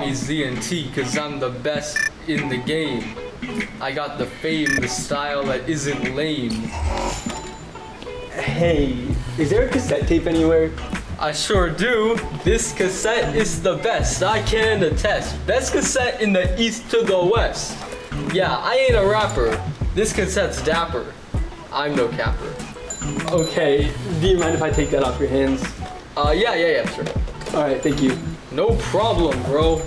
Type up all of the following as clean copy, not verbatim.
me Z and T, cause I'm the best in the game. I got the fame, the style that isn't lame. Hey, is there a cassette tape anywhere? I sure do. This cassette is the best, I can attest. Best cassette in the east to the west. Yeah, I ain't a rapper. This cassette's dapper. I'm no capper. Okay, do you mind if I take that off your hands? Yeah, sure. Alright, thank you. No problem, bro.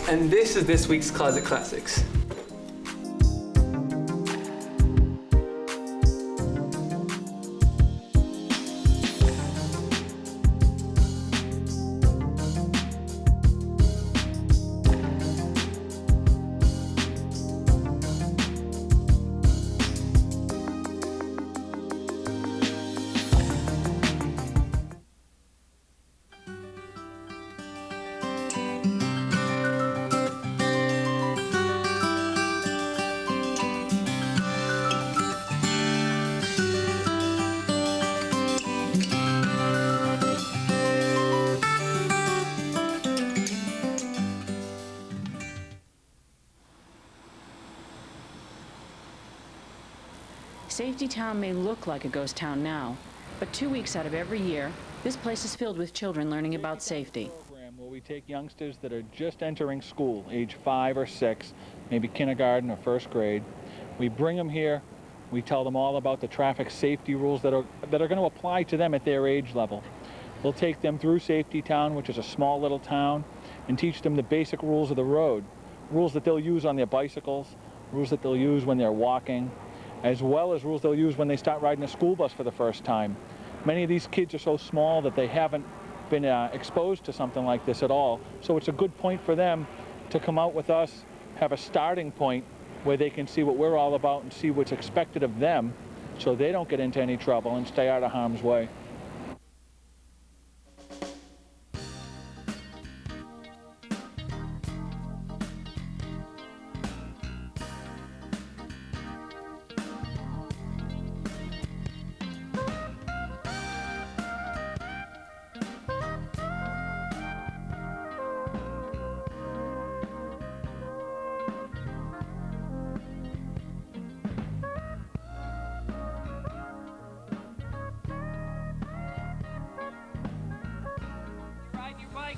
And this is this week's Closet Classics. Safety Town may look like a ghost town now, but 2 weeks out of every year, this place is filled with children learning about safety. Where we take youngsters that are just entering school, age 5 or 6, maybe kindergarten or first grade. We bring them here, we tell them all about the traffic safety rules that are going to apply to them at their age level. We'll take them through Safety Town, which is a small little town, and teach them the basic rules of the road, rules that they'll use on their bicycles, rules that they'll use when they're walking, as well as rules they'll use when they start riding a school bus for the first time. Many of these kids are so small that they haven't been exposed to something like this at all, so it's a good point for them to come out with us, have a starting point where they can see what we're all about and see what's expected of them so they don't get into any trouble and stay out of harm's way.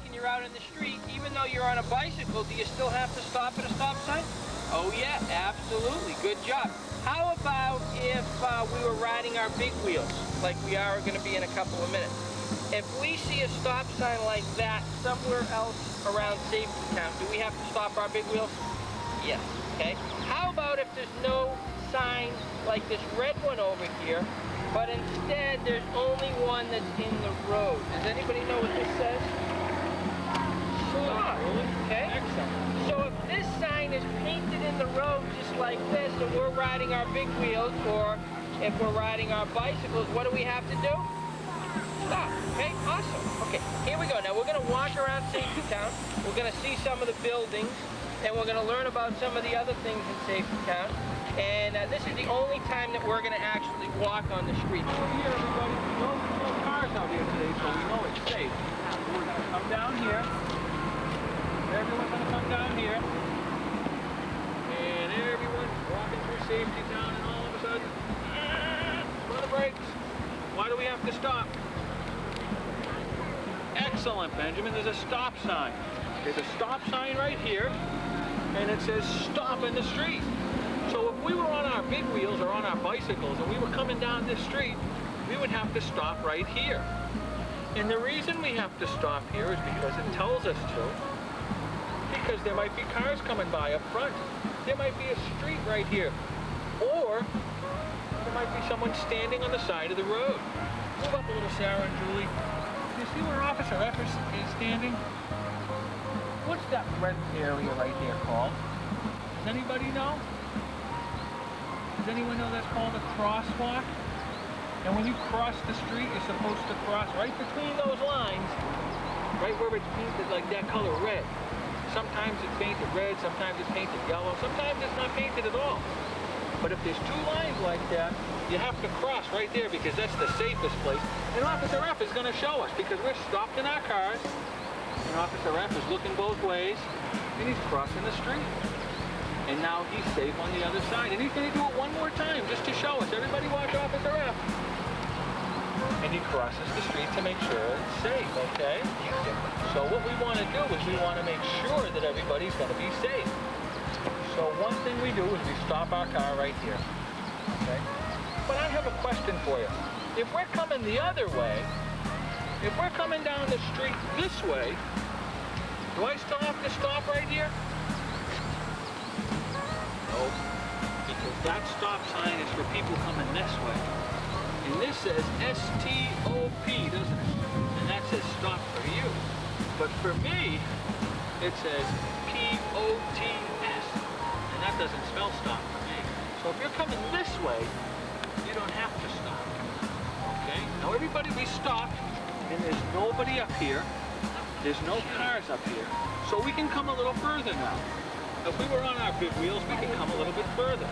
And you're out in the street, even though you're on a bicycle, do you still have to stop at a stop sign? Oh yeah, absolutely. Good job. How about if we were riding our big wheels, like we are going to be in a couple of minutes? If we see a stop sign like that somewhere else around Safety Town, do we have to stop our big wheels? Yes. Okay. How about if there's no sign like this red one over here, but instead there's only one that's in the road? Does anybody know what this says? Okay. Excellent. So if this sign is painted in the road just like this, and we're riding our big wheels, or if we're riding our bicycles, what do we have to do? Stop. Okay. Awesome. Okay. Here we go. Now we're going to walk around Safety Town. We're going to see some of the buildings, and we're going to learn about some of the other things in Safety Town. And this is the only time that we're going to actually walk on the street. Here, everybody, no cars out here today, so we know it's safe. We're going to come down here. Everyone's going to come down here, and everyone's walking through Safety Town, and all of a sudden, run the brakes. Why do we have to stop? Excellent, Benjamin. There's a stop sign. There's a stop sign right here, and it says stop in the street. So if we were on our big wheels or on our bicycles and we were coming down this street, we would have to stop right here. And the reason we have to stop here is because it tells us to. Because there might be cars coming by up front. There might be a street right here. Or there might be someone standing on the side of the road. Move up a little, Sarah and Julie. You see where Officer F is standing? What's that red area right there called? Does anybody know? Does anyone know that's called a crosswalk? And when you cross the street, you're supposed to cross right between those lines, right where it's painted like that color red. Sometimes it's painted red, sometimes it's painted yellow, sometimes it's not painted at all. But if there's two lines like that, you have to cross right there because that's the safest place. And Officer F is going to show us because we're stopped in our cars. And Officer F is looking both ways and he's crossing the street. And now he's safe on the other side. And he's going to do it one more time just to show us. Everybody watch Officer F. And he crosses the street to make sure it's safe, okay? So what we want to do is we want to make sure that everybody's going to be safe. So one thing we do is we stop our car right here, okay? But I have a question for you. If we're coming the other way, if we're coming down the street this way, do I still have to stop right here? No, because that stop sign is for people coming this way. And this says S-T-O-P, doesn't it? And that says stop for you. But for me, it says P-O-T-S. And that doesn't spell stop for me. So if you're coming this way, you don't have to stop. Okay? Now everybody, we stopped, and there's nobody up here. There's no cars up here. So we can come a little further now. If we were on our big wheels, we can come a little bit further.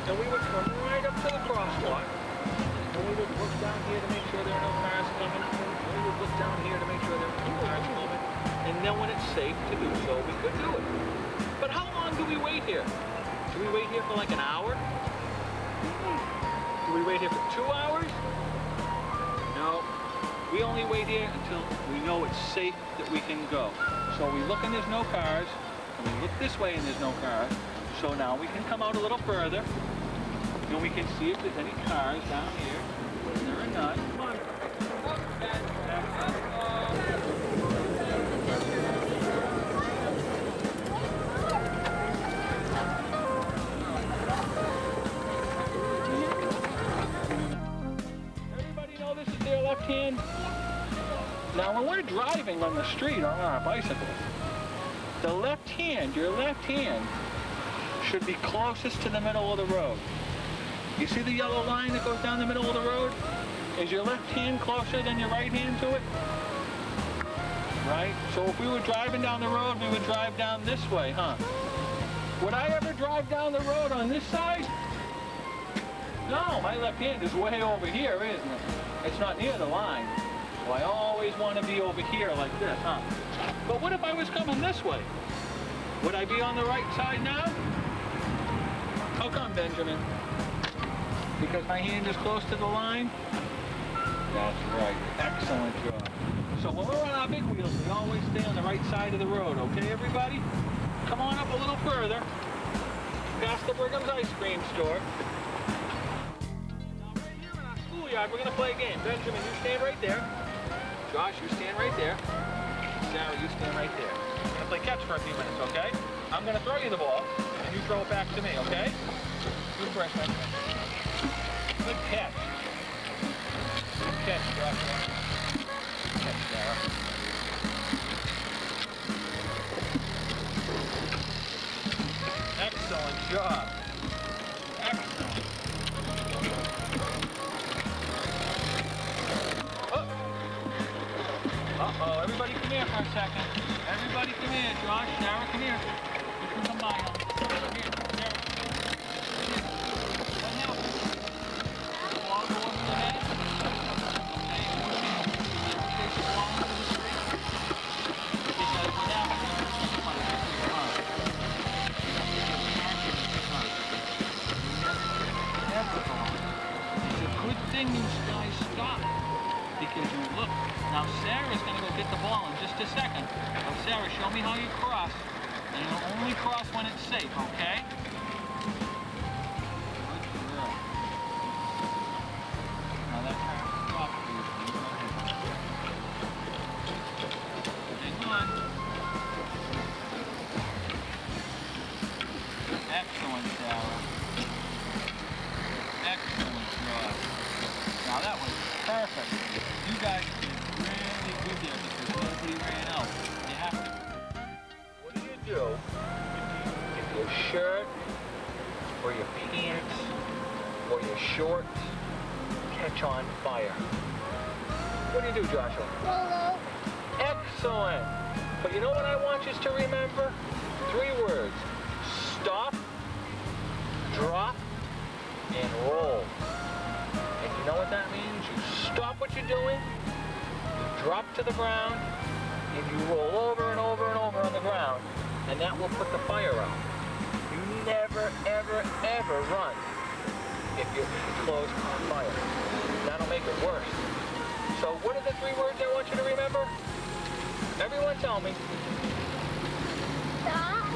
And we would come right up to the crosswalk. And we would look down here to make sure there are no cars coming. And we would look down here to make sure there are no cars coming. And then when it's safe to do so, we could do it. But how long do we wait here? Do we wait here for like an hour? Do we wait here for 2 hours? No. We only wait here until we know it's safe that we can go. So we look and there's no cars. And we look this way and there's no cars. So now we can come out a little further. And we can see if there's any cars down here. There are none. Come on. Everybody know this is their left hand? Now when we're driving on the street or on our bicycles, the left hand, your left hand, should be closest to the middle of the road. You see the yellow line that goes down the middle of the road? Is your left hand closer than your right hand to it? Right? So if we were driving down the road, we would drive down this way, huh? Would I ever drive down the road on this side? No, my left hand is way over here, isn't it? It's not near the line. So I always want to be over here like this, huh? But what if I was coming this way? Would I be on the right side now? How come, Benjamin? Because my hand is close to the line? That's right. Excellent job. So when we're on our big wheels, we always stay on the right side of the road, okay, everybody? Come on up a little further. Past the Brigham's ice cream store. Now right here in our schoolyard, we're going to play a game. Benjamin, you stand right there. Josh, you stand right there. Sarah, you stand right there. We're going to play catch for a few minutes, okay? I'm going to throw you the ball, and you throw it back to me, okay? You first, Benjamin. Good catch. Good catch, Joshua. Good catch, Sarah. Excellent job. Excellent. Uh-oh, everybody come here for a second. Everybody come here, Josh. Sarah, come here. You can come by, huh? Come here, Sarah. Come here. What happened? Did the ball go over the head? Okay, chase the ball into the street. Because what happened? It's a good thing you guys stopped. Because you look. Now Sarah's going to go get the ball in just a second. So Sarah, show me how you cross. And you'll only cross when it's safe, okay? Good girl. Now that car stop, please. Hang on. Excellent, Sarah. Excellent job. Now that was perfect. You guys did really good there because nobody ran out. You have to. What do you do if your shirt or your pants or your shorts catch on fire? What do you do, Joshua? Hello. Excellent. But you know what I want you to remember? 3 words. Stop, drop, doing? You drop to the ground, and you roll over and over and over on the ground, and that will put the fire out. You never, ever, ever run if you're close on fire. That'll make it worse. So what are the 3 words I want you to remember? Everyone tell me. Stop.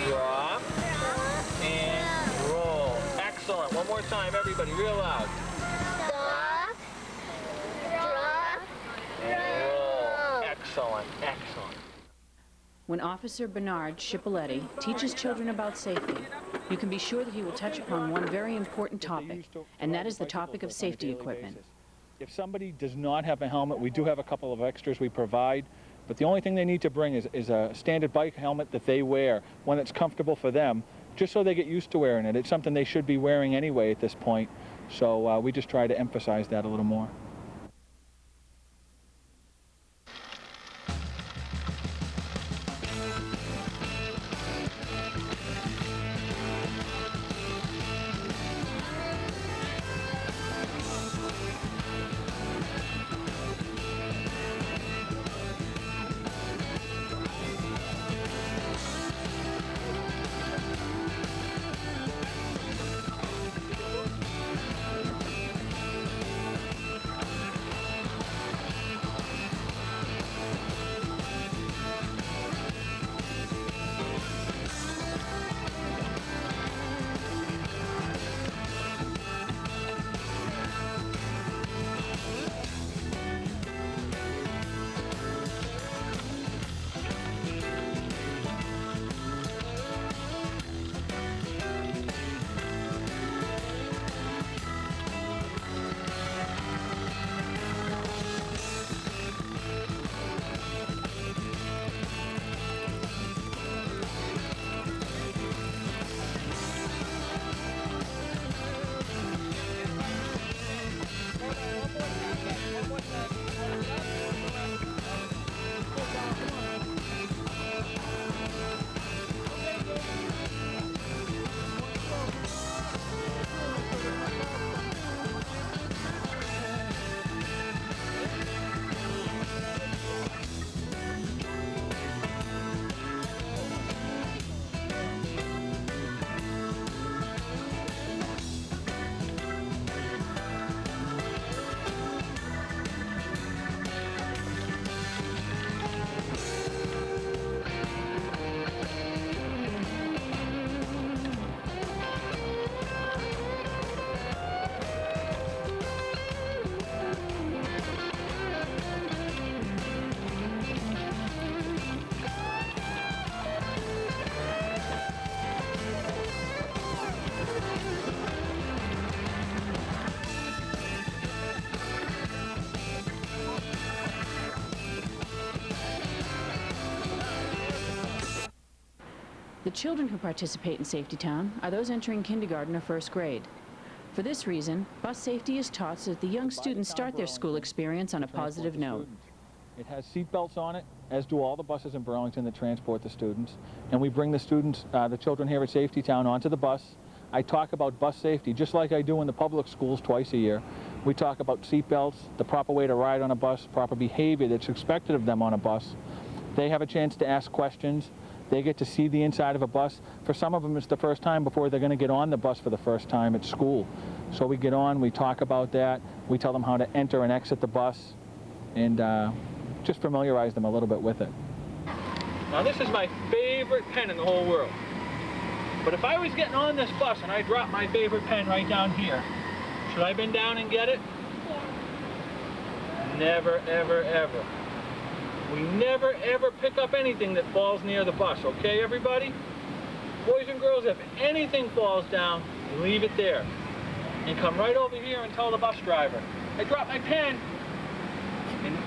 Drop. And roll. Excellent. One more time, everybody, real loud. Stop. Drop. And roll. Excellent. Excellent. When Officer Bernard Schipoletti teaches children about safety, you can be sure that he will touch upon one very important topic, and that is the topic of safety equipment. If somebody does not have a helmet, we do have a couple of extras we provide, but the only thing they need to bring is a standard bike helmet that they wear, one that's comfortable for them, just so they get used to wearing it. It's something they should be wearing anyway at this point, so we just try to emphasize that a little more. The children who participate in Safety Town are those entering kindergarten or first grade. For this reason, bus safety is taught so that the young students start their school experience on a positive note. It has seat belts on it, as do all the buses in Burlington that transport the students. And we bring the students, the children here at Safety Town, onto the bus. I talk about bus safety, just like I do in the public schools twice a year. We talk about seat belts, the proper way to ride on a bus, proper behavior that's expected of them on a bus. They have a chance to ask questions. They get to see the inside of a bus. For some of them, it's the first time before they're going to get on the bus for the first time at school. So we get on, we talk about that. We tell them how to enter and exit the bus, and just familiarize them a little bit with it. Now this is my favorite pen in the whole world. But if I was getting on this bus and I dropped my favorite pen right down here, should I bend down and get it? Yeah. Never, ever, ever. We never, ever pick up anything that falls near the bus, okay, everybody? Boys and girls, if anything falls down, leave it there. And come right over here and tell the bus driver, I dropped my pen.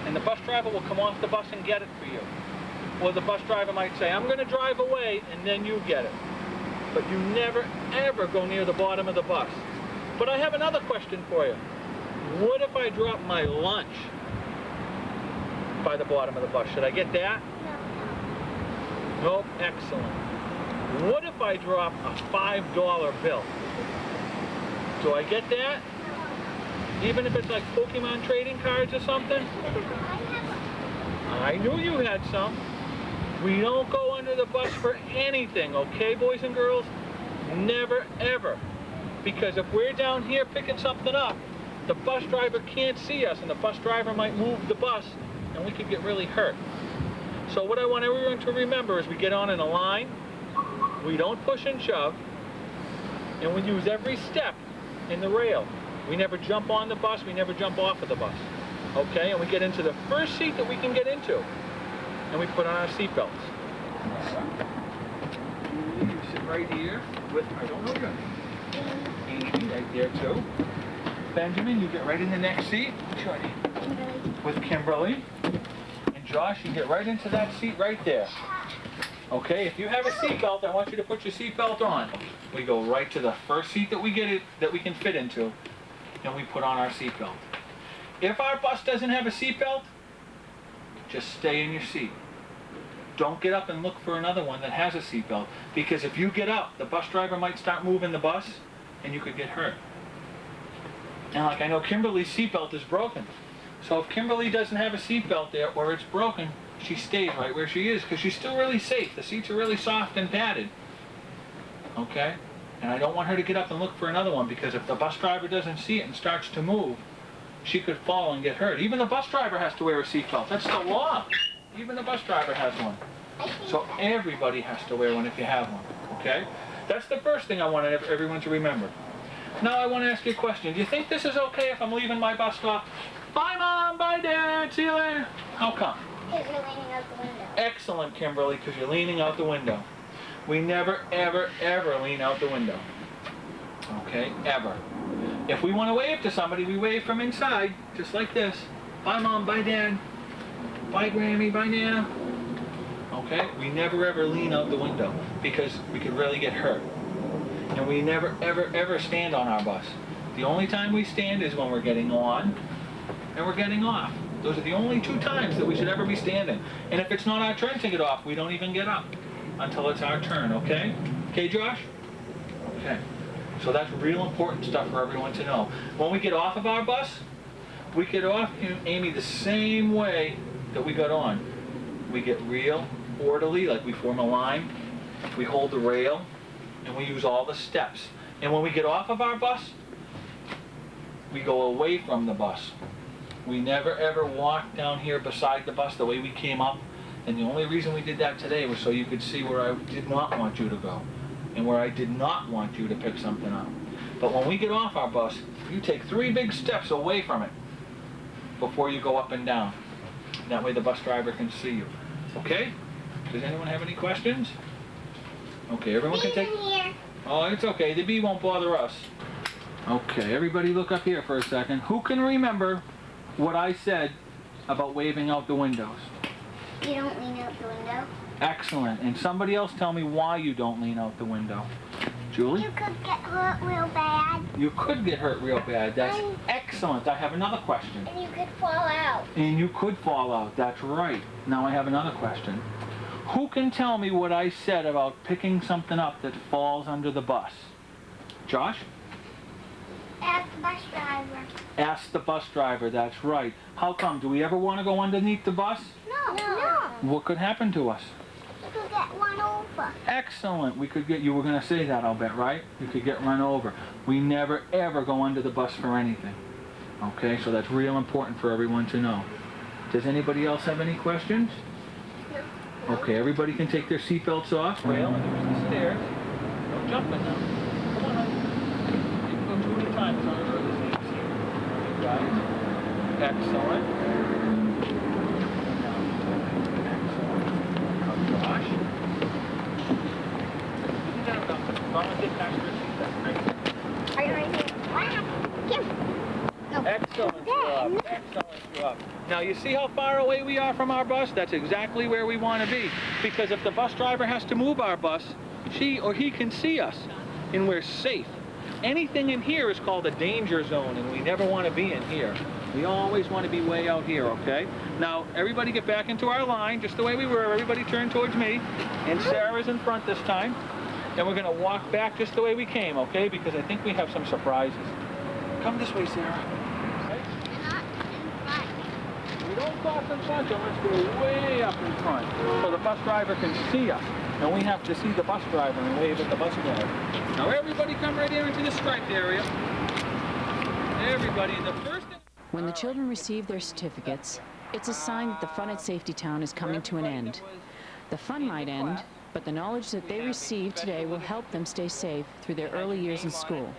And the bus driver will come off the bus and get it for you. Or the bus driver might say, I'm going to drive away, and then you get it. But you never, ever go near the bottom of the bus. But I have another question for you. What if I drop my lunch by the bottom of the bus? Should I get that? No. Nope. Excellent. What if I drop a $5 bill? Do I get that? Even if it's like Pokemon trading cards or something. I knew you had some. We don't go under the bus for anything, okay, boys and girls? Never, ever. Because if we're down here picking something up, the bus driver can't see us, and the bus driver might move the bus, and we could get really hurt. So what I want everyone to remember is we get on in a line, we don't push and shove, and we use every step in the rail. We never jump on the bus, we never jump off of the bus. Okay, and we get into the first seat that we can get into, and we put on our seatbelts. You sit right here with, I don't know your name, Amy right there too. Benjamin, you get right in the next seat. What's your name? Kimberly. With Kimberly. And Josh, you get right into that seat right there. Okay, if you have a seatbelt, I want you to put your seatbelt on. We go right to the first seat that we can fit into, and we put on our seatbelt. If our bus doesn't have a seatbelt, just stay in your seat. Don't get up and look for another one that has a seatbelt, because if you get up, the bus driver might start moving the bus, and you could get hurt. And like I know Kimberly's seatbelt is broken. So if Kimberly doesn't have a seatbelt there, or it's broken, she stays right where she is, because she's still really safe. The seats are really soft and padded. Okay? And I don't want her to get up and look for another one, because if the bus driver doesn't see it and starts to move, she could fall and get hurt. Even the bus driver has to wear a seatbelt. That's the law. Even the bus driver has one. So everybody has to wear one if you have one. Okay? That's the first thing I want everyone to remember. Now I want to ask you a question. Do you think this is okay if I'm leaving my bus stop? Bye, Mom. Bye, Dad. See you later. How come? Because you're leaning out the window. Excellent, Kimberly, because you're leaning out the window. We never, ever, ever lean out the window. Okay? Ever. If we want to wave to somebody, we wave from inside, just like this. Bye, Mom. Bye, Dad. Bye, Grammy. Bye, Nana. Okay? We never, ever lean out the window, because we could really get hurt. And we never, ever, ever stand on our bus. The only time we stand is when we're getting on and we're getting off. Those are the only two times that we should ever be standing. And if it's not our turn to get off, we don't even get up until it's our turn, okay? Okay, Josh? Okay. So that's real important stuff for everyone to know. When we get off of our bus, we get off, Amy, the same way that we got on. We get real orderly, like we form a line. We hold the rail. And we use all the steps. And when we get off of our bus, we go away from the bus. We never ever walk down here beside the bus the way we came up. And the only reason we did that today was so you could see where I did not want you to go and where I did not want you to pick something up. But when we get off our bus, you take 3 big steps away from it before you go up and down. That way the bus driver can see you. Okay? Does anyone have any questions? Okay, everyone can take... Here. Oh, it's okay. The bee won't bother us. Okay, everybody look up here for a second. Who can remember what I said about waving out the windows? You don't lean out the window. Excellent. And somebody else tell me why you don't lean out the window. Julie? You could get hurt real bad. You could get hurt real bad. That's excellent. I have another question. And you could fall out. And you could fall out. That's right. Now I have another question. Who can tell me what I said about picking something up that falls under the bus? Josh? Ask the bus driver. Ask the bus driver, that's right. How come? Do we ever want to go underneath the bus? No. What could happen to us? You could get run over. Excellent. We could get, you were going to say that, I'll bet, right? We could get run over. We never ever go under the bus for anything. Okay, so that's real important for everyone to know. Does anybody else have any questions? No. Okay, everybody can take their seatbelts off. Rail, and there's the stairs. No jumping now. Come on up. You can go 2 at a time as long as you're in the same seat. You got it. Excellent. Now, Josh. You got it. Mama, get back to your seat. That's great. Are you ready? Kim. No. Excellent job. Excellent job. Now you see how far away we are from our bus? That's exactly where we want to be. Because if the bus driver has to move our bus, she or he can see us and we're safe. Anything in here is called a danger zone and we never want to be in here. We always want to be way out here, okay? Now everybody get back into our line just the way we were. Everybody turn towards me. And Sarah's in front this time. And we're going to walk back just the way we came, okay? Because I think we have some surprises. Come this way, Sarah. We don't cross in front unless we're way up in front, so the bus driver can see us. And we have to see the bus driver and wave at the bus driver. Now everybody come right here into the striped area. Everybody, the first thing... When the children receive their certificates, it's a sign that the fun at Safety Town is coming to an end. The fun might end, but the knowledge that they receive today will help them stay safe through their early years in school.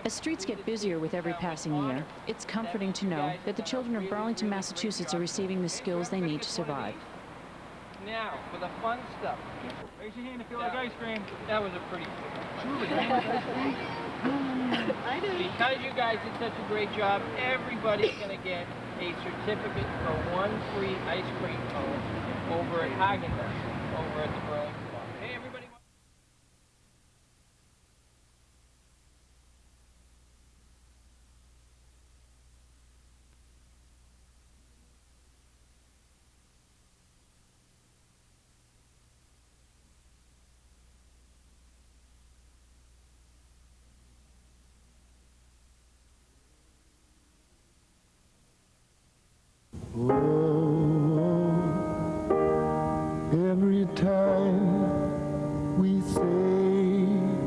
As streets get busier with every passing year, it's comforting to know that the children of Burlington, Massachusetts are receiving the skills they need to survive. Now, for the fun stuff. Raise your hand if you like ice cream. That was a pretty Because you guys did such a great job, everybody's going to get a certificate for one free ice cream cone over at Haagen-Dazs, over at the Burlington Mall. Hey, everybody. Every time we say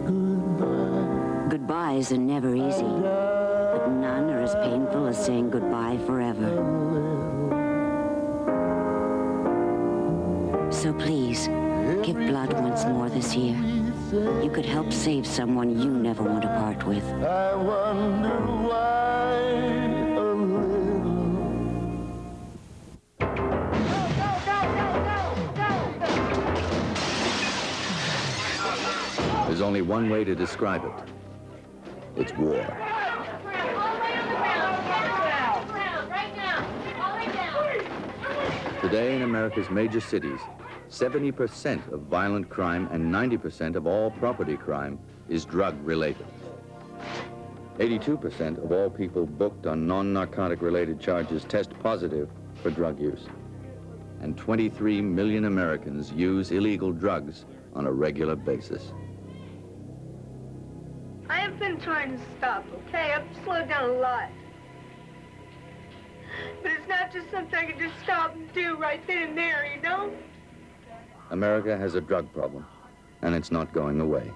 goodbye. Goodbyes are never easy, but none are as painful as saying goodbye forever. So please, give blood once more this year. You could help save someone you never want to part with. I wonder why a little. There's only one way to describe it. It's war. Today in America's major cities, 70% of violent crime and 90% of all property crime is drug-related. 82% of all people booked on non-narcotic related charges test positive for drug use. And 23 million Americans use illegal drugs on a regular basis. I have been trying to stop, okay? I've slowed down a lot. But it's not just something I can just stop and do right then and there, you know? America has a drug problem, and it's not going away.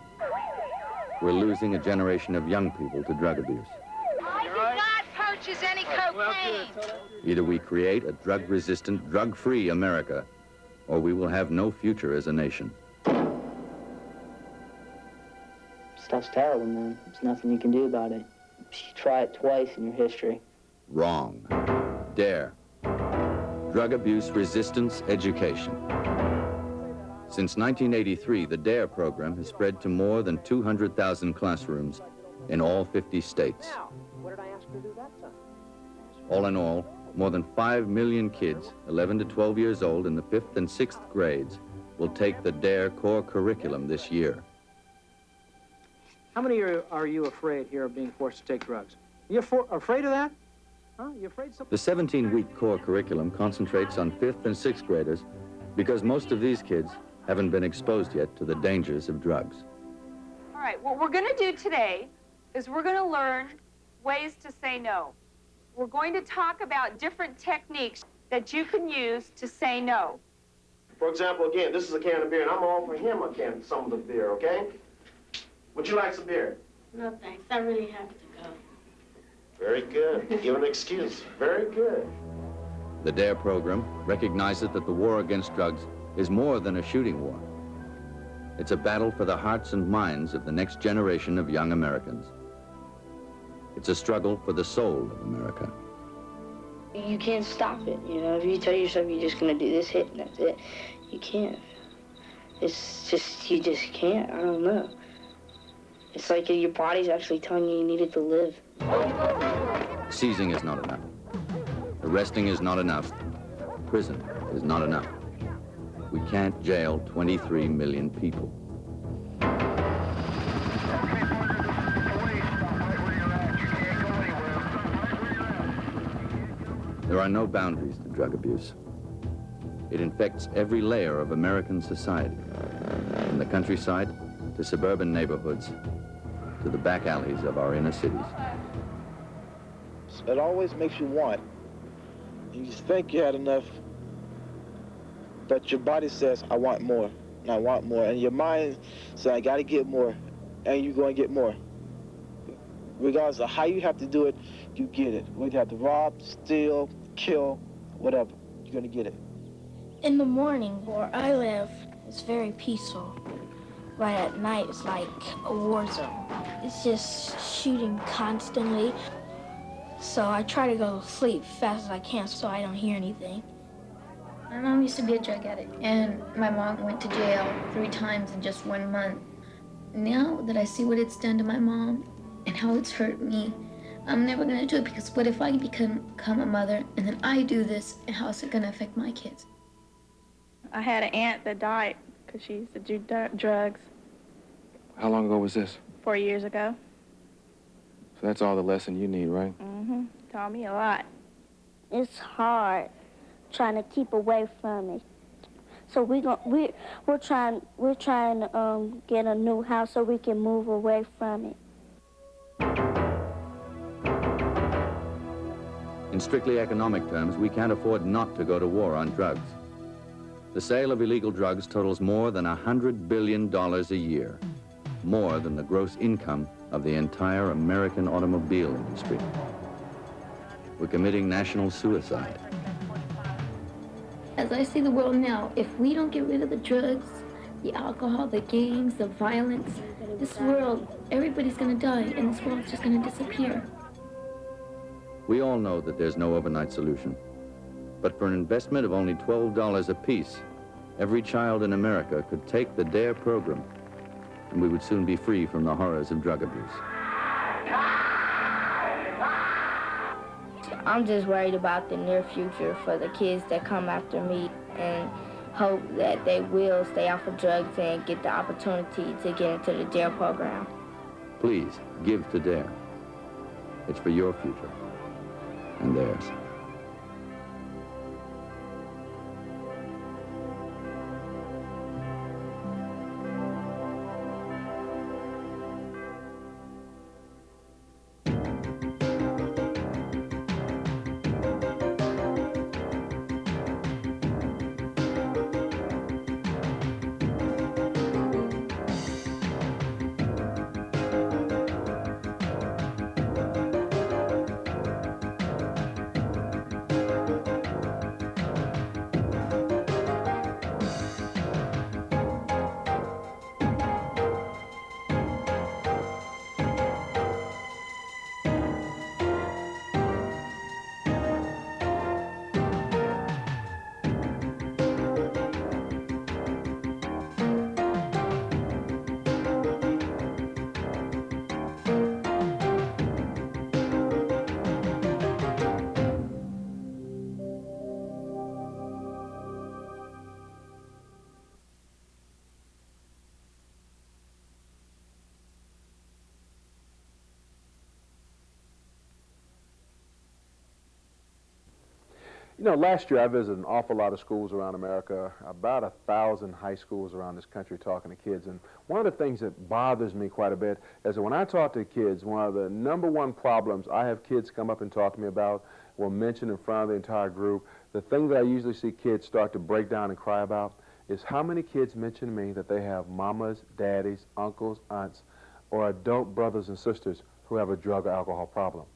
We're losing a generation of young people to drug abuse. I do not purchase any cocaine. Either we create a drug-resistant, drug-free America, or we will have no future as a nation. Stuff's terrible, man. There's nothing you can do about it. You try it twice in your history. Wrong. DARE. Drug Abuse Resistance Education. Since 1983, the DARE program has spread to more than 200,000 classrooms in all 50 states. What did I ask her to do that time? All in all, more than 5 million kids, 11 to 12 years old in the 5th and 6th grades, will take the DARE core curriculum this year. How many are you afraid here of being forced to take drugs? You afraid of that? Huh? You afraid The 17-week core curriculum concentrates on 5th and 6th graders because most of these kids haven't been exposed yet to the dangers of drugs. All right, what we're going to do today is we're going to learn ways to say no. We're going to talk about different techniques that you can use to say no. For example, again, this is a can of beer, and I'm offering him a can, some of the beer, okay? Would you like some beer? No, thanks. I really have to go. Very good. Give an excuse. Very good. The DARE program recognizes that the war against drugs is more than a shooting war. It's a battle for the hearts and minds of the next generation of young Americans. It's a struggle for the soul of America. You can't stop it, you know? If you tell yourself you're just gonna do this hit and that's it, you can't. It's just, you just can't. I don't know. It's like your body's actually telling you need it to live. Seizing is not enough. Arresting is not enough. Prison is not enough. We can't jail 23 million people. There are no boundaries to drug abuse. It infects every layer of American society, from the countryside to suburban neighborhoods to the back alleys of our inner cities. It always makes you want, You think you had enough, but your body says, I want more, and I want more. And your mind says, I got to get more, and you're going to get more. Regardless of how you have to do it, you get it. Whether you have to rob, steal, kill, whatever, you're going to get it. In the morning, where I live, it's very peaceful. But at night, it's like a war zone. It's just shooting constantly. So I try to go to sleep as fast as I can so I don't hear anything. My mom used to be a drug addict, and my mom went to jail 3 times in just 1 month. Now that I see what it's done to my mom and how it's hurt me, I'm never gonna do it, because what if I become a mother and then I do this, and how is it gonna affect my kids? I had an aunt that died because she used to do drugs How long ago was this? 4 years ago. So that's all the lesson you need, right? Mm-hmm. Taught me a lot. It's hard trying to keep away from it. So we're trying to get a new house so we can move away from it. In strictly economic terms, we can't afford not to go to war on drugs. The sale of illegal drugs totals more than $100 billion a year, more than the gross income of the entire American automobile industry. We're committing national suicide. As I see the world now, if we don't get rid of the drugs, the alcohol, the games, the violence, this world, everybody's gonna die, and this world's just gonna disappear. We all know that there's no overnight solution. But for an investment of only $12 apiece, every child in America could take the DARE program, and we would soon be free from the horrors of drug abuse. I'm just worried about the near future for the kids that come after me, and hope that they will stay off of drugs and get the opportunity to get into the DARE program. Please, give to DARE. It's for your future and theirs. You know, last year I visited an awful lot of schools around America, about 1,000 high schools around this country talking to kids. And one of the things that bothers me quite a bit is that when I talk to kids, one of the #1 problems I have kids come up and talk to me about, or mention in front of the entire group, the thing that I usually see kids start to break down and cry about is how many kids mention to me that they have mamas, daddies, uncles, aunts, or adult brothers and sisters who have a drug or alcohol problem.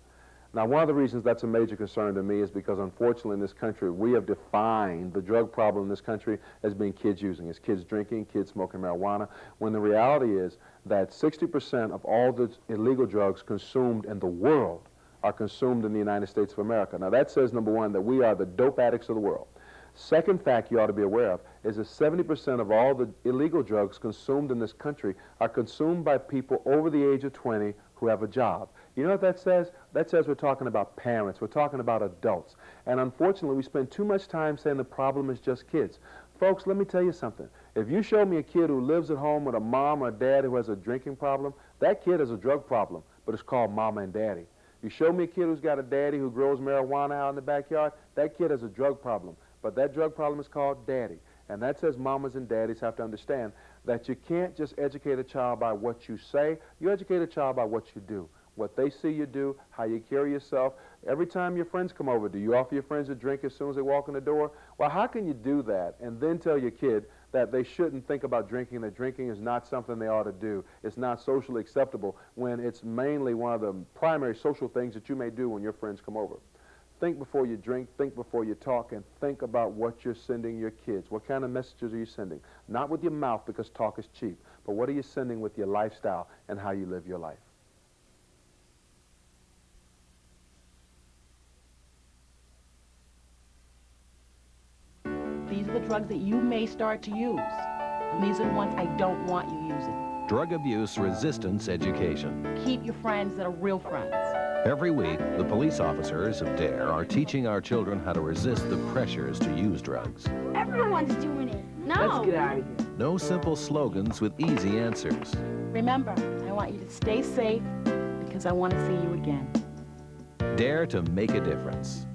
Now, one of the reasons that's a major concern to me is because, unfortunately, in this country, we have defined the drug problem in this country as being kids using, as kids drinking, kids smoking marijuana, when the reality is that 60% of all the illegal drugs consumed in the world are consumed in the United States of America. Now, that says, #1, that we are the dope addicts of the world. Second fact you ought to be aware of is that 70% of all the illegal drugs consumed in this country are consumed by people over the age of 20 who have a job. You know what that says? That says we're talking about parents. We're talking about adults. And unfortunately, we spend too much time saying the problem is just kids. Folks, let me tell you something. If you show me a kid who lives at home with a mom or dad who has a drinking problem, that kid has a drug problem, but it's called mama and daddy. You show me a kid who's got a daddy who grows marijuana out in the backyard, that kid has a drug problem, but that drug problem is called daddy. And that says mamas and daddies have to understand that you can't just educate a child by what you say, you educate a child by what you do. what they see you do, how you carry yourself. Every time your friends come over, do you offer your friends a drink as soon as they walk in the door? Well, how can you do that and then tell your kid that they shouldn't think about drinking, that drinking is not something they ought to do, it's not socially acceptable, when it's mainly one of the primary social things that you may do when your friends come over? Think before you drink, think before you talk, and think about what you're sending your kids. What kind of messages are you sending? Not with your mouth, because talk is cheap, but what are you sending with your lifestyle and how you live your life? These are the drugs that you may start to use. And these are the ones I don't want you using. Drug Abuse Resistance Education. Keep your friends that are real friends. Every week, the police officers of DARE are teaching our children how to resist the pressures to use drugs. Everyone's doing it. No. Let's get out of here. No simple slogans with easy answers. Remember, I want you to stay safe because I want to see you again. DARE to make a difference.